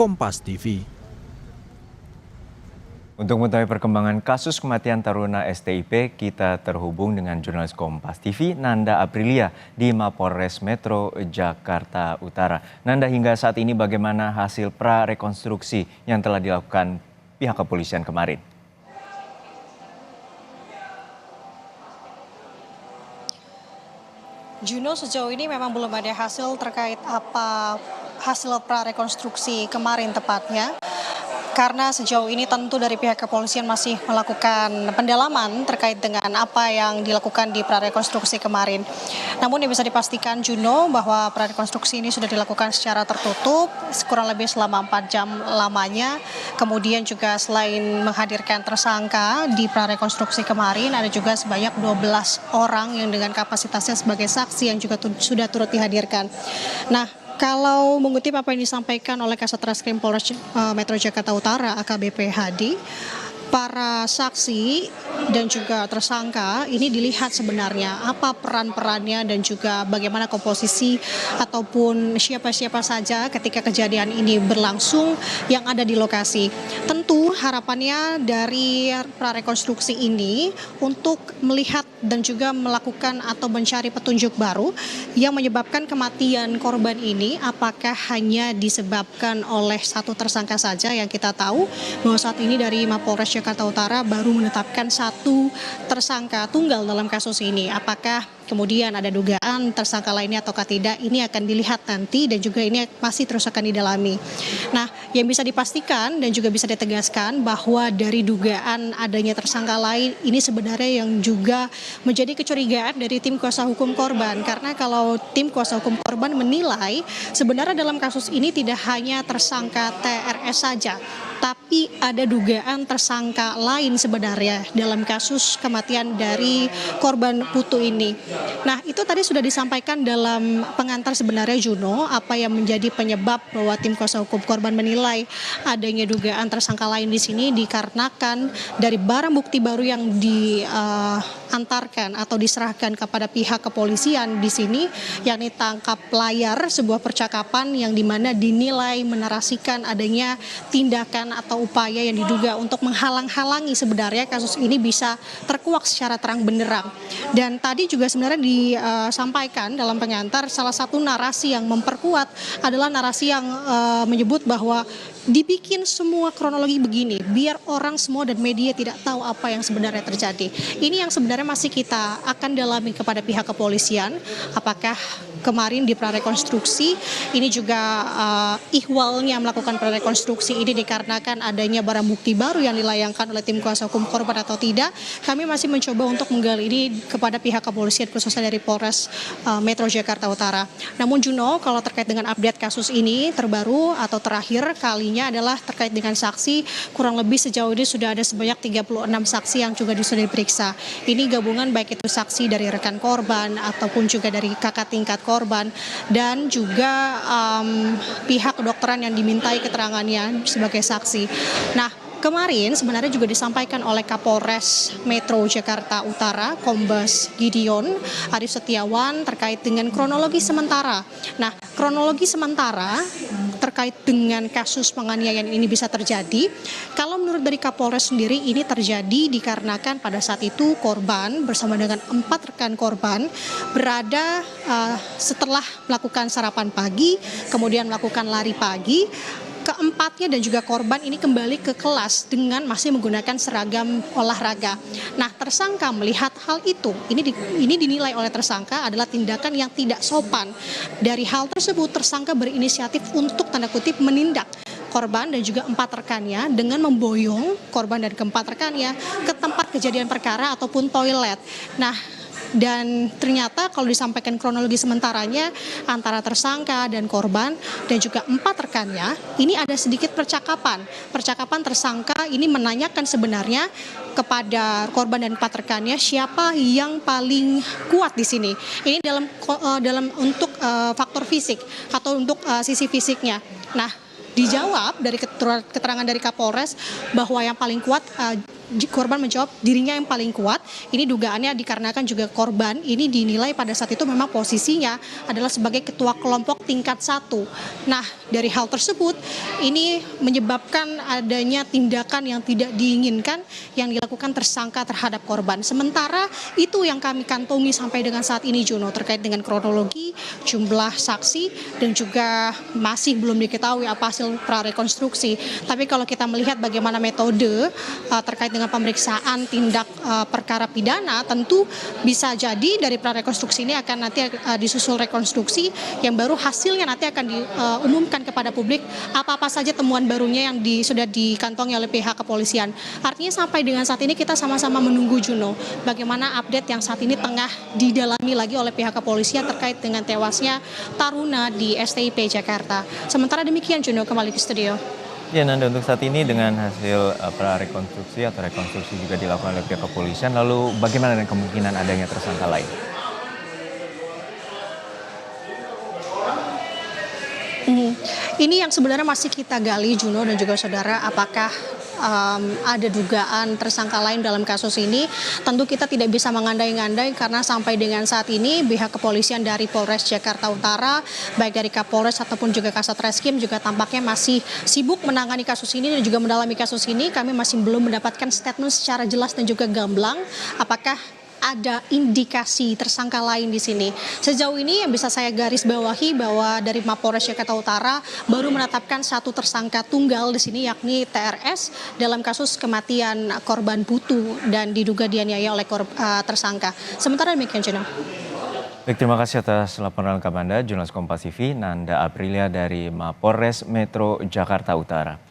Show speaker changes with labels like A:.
A: Kompas TV.
B: Untuk mengetahui perkembangan kasus kematian taruna STIP, kita terhubung dengan jurnalis Kompas TV, Nanda Aprilia, di Mapolres Metro Jakarta Utara. Nanda, hingga saat ini bagaimana hasil prarekonstruksi yang telah dilakukan pihak kepolisian kemarin?
C: Juno, sejauh ini memang belum ada hasil terkait apa hasil prarekonstruksi kemarin tepatnya. Karena sejauh ini tentu dari pihak kepolisian masih melakukan pendalaman terkait dengan apa yang dilakukan di prarekonstruksi kemarin. Namun yang bisa dipastikan Juno bahwa prarekonstruksi ini sudah dilakukan secara tertutup kurang lebih selama 4 jam lamanya. Kemudian juga selain menghadirkan tersangka di prarekonstruksi kemarin, ada juga sebanyak 12 orang yang dengan kapasitasnya sebagai saksi yang juga sudah turut dihadirkan. Nah, kalau mengutip apa yang disampaikan oleh Kasat Reskrim Polres Metro Jakarta Utara AKBP Hadi, para saksi dan juga tersangka ini dilihat sebenarnya apa peran-perannya dan juga bagaimana komposisi ataupun siapa-siapa saja ketika kejadian ini berlangsung yang ada di lokasi. Tentu harapannya dari prarekonstruksi ini untuk melihat dan juga melakukan atau mencari petunjuk baru yang menyebabkan kematian korban ini, apakah hanya disebabkan oleh satu tersangka saja. Yang kita tahu bahwa saat ini dari Mapolres Jakarta Utara baru menetapkan satu tersangka tunggal dalam kasus ini. Apakah kemudian ada dugaan tersangka lainnya ataukah tidak, ini akan dilihat nanti dan juga ini masih terus akan didalami. Nah, yang bisa dipastikan dan juga bisa ditegaskan bahwa dari dugaan adanya tersangka lain ini sebenarnya yang juga menjadi kecurigaan dari tim kuasa hukum korban. Karena kalau tim kuasa hukum korban menilai sebenarnya dalam kasus ini tidak hanya tersangka TRS saja, tapi ada dugaan tersangka lain sebenarnya dalam kasus kematian dari korban Putu ini. Nah, itu tadi sudah disampaikan dalam pengantar sebenarnya Juno, apa yang menjadi penyebab bahwa tim kuasa hukum korban menilai adanya dugaan tersangka lain di sini dikarenakan dari barang bukti baru yang diantarkan atau diserahkan kepada pihak kepolisian di sini, yakni tangkap layar sebuah percakapan yang dimana dinilai menarasikan adanya tindakan atau upaya yang diduga untuk menghalang-halangi sebenarnya kasus ini bisa terkuak secara terang benderang. Dan tadi juga sebenarnya disampaikan dalam pengantar salah satu narasi yang memperkuat adalah narasi yang menyebut bahwa dibikin semua kronologi begini biar orang semua dan media tidak tahu apa yang sebenarnya terjadi. Ini yang sebenarnya masih kita akan dalami kepada pihak kepolisian, apakah kemarin di prarekonstruksi ini juga ihwalnya melakukan prarekonstruksi ini dikarenakan adanya barang bukti baru yang dilayangkan oleh tim kuasa hukum korban atau tidak. Kami masih mencoba untuk menggali ini kepada pihak kepolisian khususnya dari Polres Metro Jakarta Utara. Namun Juno, kalau terkait dengan update kasus ini terbaru atau terakhir kalinya adalah terkait dengan saksi, kurang lebih sejauh ini sudah ada sebanyak 36 saksi yang juga sudah diperiksa. Ini gabungan baik itu saksi dari rekan korban ataupun juga dari kakak tingkat korban dan juga pihak kedokteran yang dimintai keterangannya sebagai saksi. Nah, kemarin sebenarnya juga disampaikan oleh Kapolres Metro Jakarta Utara, Kombes Gideon Arif Setiawan terkait dengan kronologi sementara. Nah, kronologi sementara terkait dengan kasus penganiayaan ini bisa terjadi. Kalau menurut dari Kapolres sendiri ini terjadi dikarenakan pada saat itu korban bersama dengan 4 rekan korban berada setelah melakukan sarapan pagi, kemudian melakukan lari pagi. Keempatnya dan juga korban ini kembali ke kelas dengan masih menggunakan seragam olahraga. Nah, tersangka melihat hal itu, ini dinilai oleh tersangka adalah tindakan yang tidak sopan. Dari hal tersebut, tersangka berinisiatif untuk tanda kutip menindak korban dan juga 4 rekannya dengan memboyong korban dan keempat rekannya ke tempat kejadian perkara ataupun toilet. Nah, dan ternyata kalau disampaikan kronologi sementaranya antara tersangka dan korban dan juga 4 rekannya ini ada sedikit percakapan tersangka ini menanyakan sebenarnya kepada korban dan 4 rekannya siapa yang paling kuat di sini. Ini dalam untuk faktor fisik atau untuk sisi fisiknya. Nah, dijawab dari keterangan dari Kapolres bahwa yang paling kuat korban menjawab dirinya yang paling kuat. Ini dugaannya dikarenakan juga korban ini dinilai pada saat itu memang posisinya adalah sebagai ketua kelompok tingkat 1. Nah, dari hal tersebut ini menyebabkan adanya tindakan yang tidak diinginkan yang dilakukan tersangka terhadap korban. Sementara itu yang kami kantongi sampai dengan saat ini, Juno, terkait dengan kronologi, jumlah saksi, dan juga masih belum diketahui apa hasil prarekonstruksi. Tapi kalau kita melihat bagaimana metode terkait dengan pemeriksaan tindak perkara pidana, tentu bisa jadi dari prarekonstruksi ini akan nanti disusul rekonstruksi yang baru hasilnya nanti akan diumumkan kepada publik apa-apa saja temuan barunya yang sudah dikantongi oleh pihak kepolisian. Artinya sampai dengan saat ini kita sama-sama menunggu, Juno, bagaimana update yang saat ini tengah didalami lagi oleh pihak kepolisian terkait dengan tewasnya taruna di STIP Jakarta. Sementara demikian, Juno, kembali ke studio.
B: Ya, Nanda, untuk saat ini dengan hasil prarekonstruksi atau rekonstruksi juga dilakukan oleh pihak kepolisian, lalu bagaimana dengan kemungkinan adanya tersangka lain?
C: Ini yang sebenarnya masih kita gali, Juno dan juga saudara, apakah ada dugaan tersangka lain dalam kasus ini. Tentu kita tidak bisa mengandai-andai karena sampai dengan saat ini pihak kepolisian dari Polres Jakarta Utara, baik dari Kapolres ataupun juga Kasat Reskrim juga tampaknya masih sibuk menangani kasus ini dan juga mendalami kasus ini. Kami masih belum mendapatkan statement secara jelas dan juga gamblang apakah ada indikasi tersangka lain di sini. Sejauh ini yang bisa saya garis bawahi bahwa dari Mapolres Jakarta Utara baru menetapkan satu tersangka tunggal di sini, yakni TRS dalam kasus kematian korban Putu dan diduga dianiaya oleh tersangka. Sementara demikian, Juno.
B: Baik, terima kasih atas laporan lengkap Anda, jurnalis Kompas TV Nanda Aprilia dari Mapolres Metro Jakarta Utara.